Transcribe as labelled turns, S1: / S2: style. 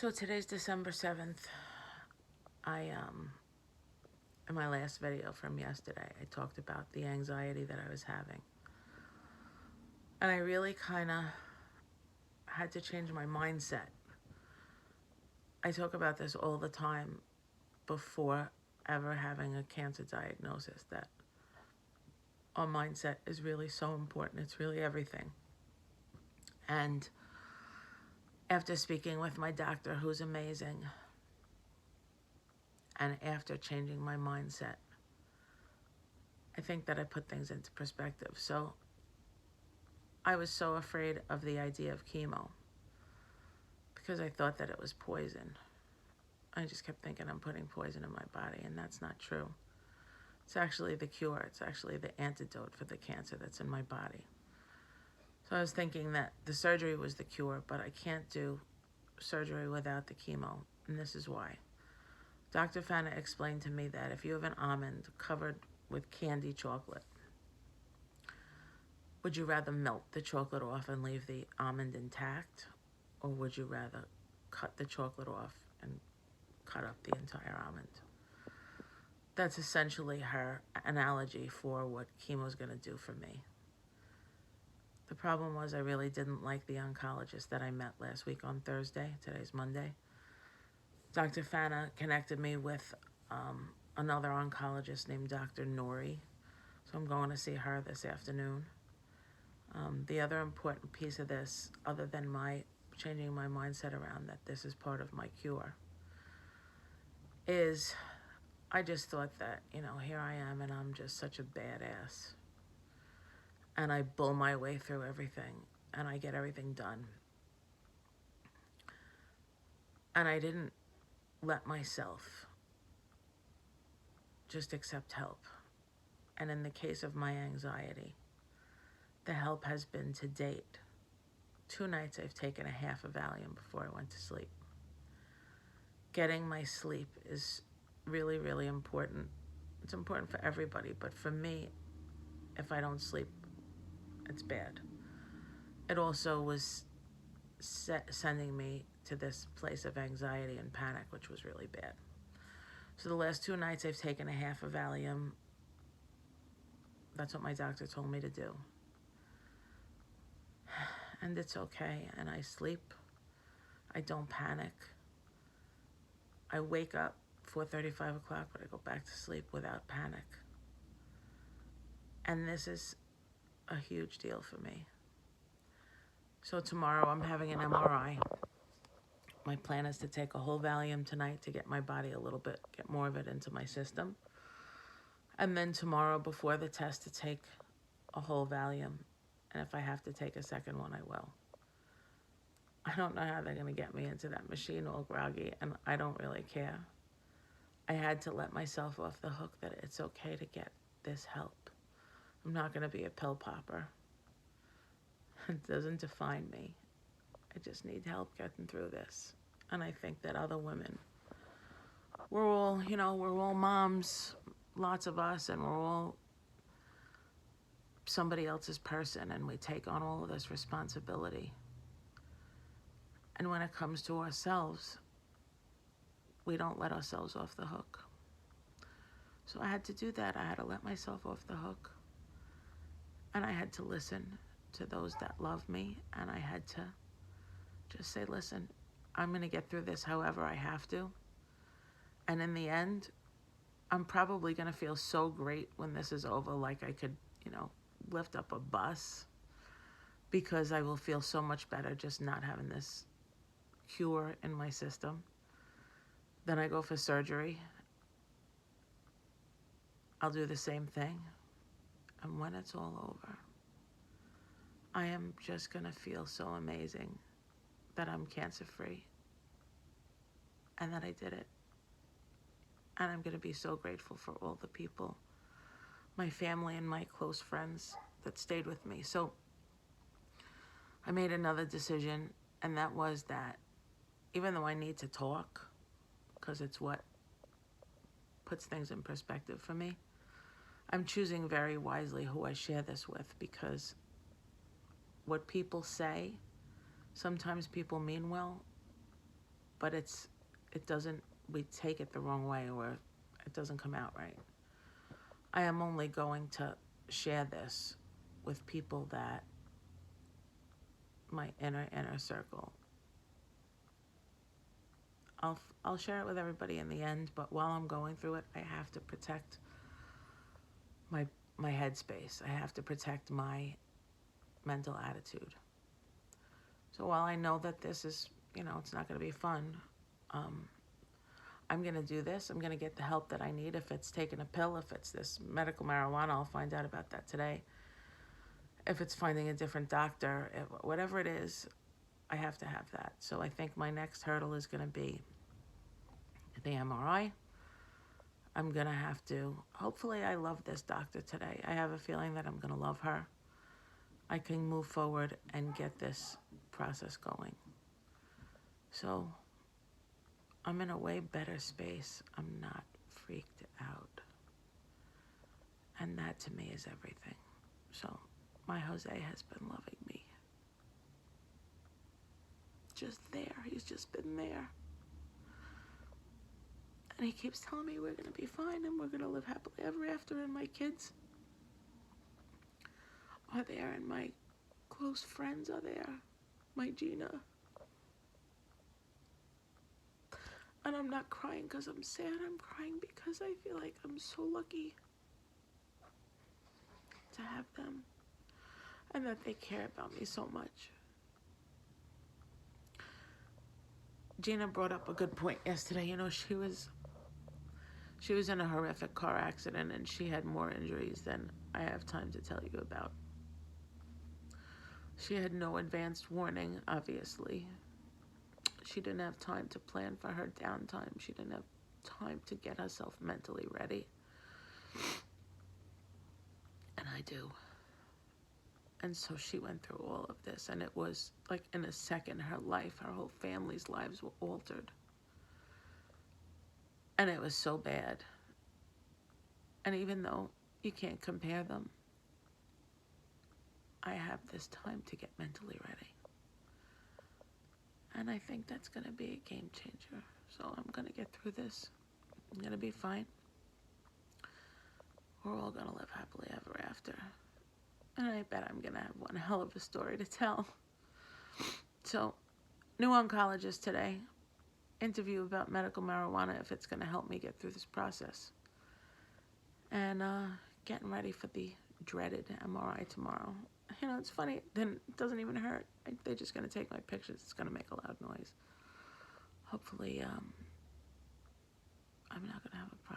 S1: So today's December 7th. In my last video from yesterday, I talked about the anxiety that I was having. And I really kind of had to change my mindset. I talk about this all the time before ever having a cancer diagnosis, that our mindset is really so important. It's really everything. And after speaking with my doctor, who's amazing, and after changing my mindset, I think that I put things into perspective. So I was so afraid of the idea of chemo because I thought that it was poison. I just kept thinking I'm putting poison in my body, and that's not true. It's actually the cure. It's actually the antidote for the cancer that's in my body. So I was thinking that the surgery was the cure, but I can't do surgery without the chemo, and this is why. Dr. Fana explained to me that if you have an almond covered with candy chocolate, would you rather melt the chocolate off and leave the almond intact, or would you rather cut the chocolate off and cut up the entire almond? That's essentially her analogy for what chemo is going to do for me. The problem was I really didn't like the oncologist that I met last week on Thursday. Today's Monday. Dr. Fana connected me with another oncologist named Dr. Nouri. So I'm going to see her this afternoon. The other important piece of this, other than my changing my mindset around that this is part of my cure, is I just thought that, here I am and I'm just such a badass. And I bull my way through everything and I get everything done. And I didn't let myself just accept help. And in the case of my anxiety, the help has been to date 2 nights I've taken a half a Valium before I went to sleep. Getting my sleep is really, really important. It's important for everybody, but for me, if I don't sleep, it's bad. It also was sending me to this place of anxiety and panic, which was really bad. So the last 2 nights I've taken a half a Valium. That's what my doctor told me to do. And it's okay, and I sleep. I don't panic. I wake up 4:30, 5 o'clock, but I go back to sleep without panic. And this is a huge deal for me. So tomorrow I'm having an MRI. My plan is to take a whole Valium tonight to get my body get more of it into my system. And then tomorrow before the test to take a whole Valium. And if I have to take a second one, I will. I don't know how they're going to get me into that machine all groggy, and I don't really care. I had to let myself off the hook that it's okay to get this help. I'm not going to be a pill popper. It doesn't define me. I just need help getting through this. And I think that other women, we're all moms, lots of us, and we're all somebody else's person, and we take on all of this responsibility. And when it comes to ourselves, we don't let ourselves off the hook. So I had to do that. I had to let myself off the hook. And I had to listen to those that love me. And I had to just say, listen, I'm going to get through this however I have to. And in the end, I'm probably going to feel so great when this is over, like I could, lift up a bus, because I will feel so much better just not having this cure in my system. Then I go for surgery. I'll do the same thing. And when it's all over, I am just going to feel so amazing that I'm cancer-free and that I did it. And I'm going to be so grateful for all the people, my family and my close friends that stayed with me. So I made another decision, and that was that even though I need to talk, because it's what puts things in perspective for me, I'm choosing very wisely who I share this with, because what people say, sometimes people mean well, but it doesn't, we take it the wrong way, or it doesn't come out right. I am only going to share this with people that my inner circle. I'll share it with everybody in the end, but while I'm going through it, I have to protect my headspace. I have to protect my mental attitude. So while I know that this is, it's not going to be fun, I'm going to do this. I'm going to get the help that I need. If it's taking a pill, if it's this medical marijuana, I'll find out about that today. If it's finding a different doctor, whatever it is, I have to have that. So I think my next hurdle is going to be the MRI. I'm going to have to, hopefully I love this doctor today. I have a feeling that I'm going to love her. I can move forward and get this process going. So I'm in a way better space. I'm not freaked out. And that to me is everything. So my Jose has been loving me. Just there. He's just been there. And he keeps telling me we're going to be fine and we're going to live happily ever after, and my kids are there and my close friends are there. My Gina. And I'm not crying because I'm sad. I'm crying because I feel like I'm so lucky to have them and that they care about me so much. Gina brought up a good point yesterday. She was in a horrific car accident and she had more injuries than I have time to tell you about. She had no advanced warning, obviously. She didn't have time to plan for her downtime. She didn't have time to get herself mentally ready. And I do. And so she went through all of this, and it was like in a second, her whole family's lives were altered. And it was so bad. And even though you can't compare them, I have this time to get mentally ready. And I think that's going to be a game changer. So I'm going to get through this. I'm going to be fine. We're all going to live happily ever after. And I bet I'm going to have one hell of a story to tell. So, new oncologist today. Interview about medical marijuana, if it's going to help me get through this process. And getting ready for the dreaded MRI tomorrow. It's funny. Then it doesn't even hurt. They're just going to take my pictures. It's going to make a loud noise. Hopefully, I'm not going to have a problem.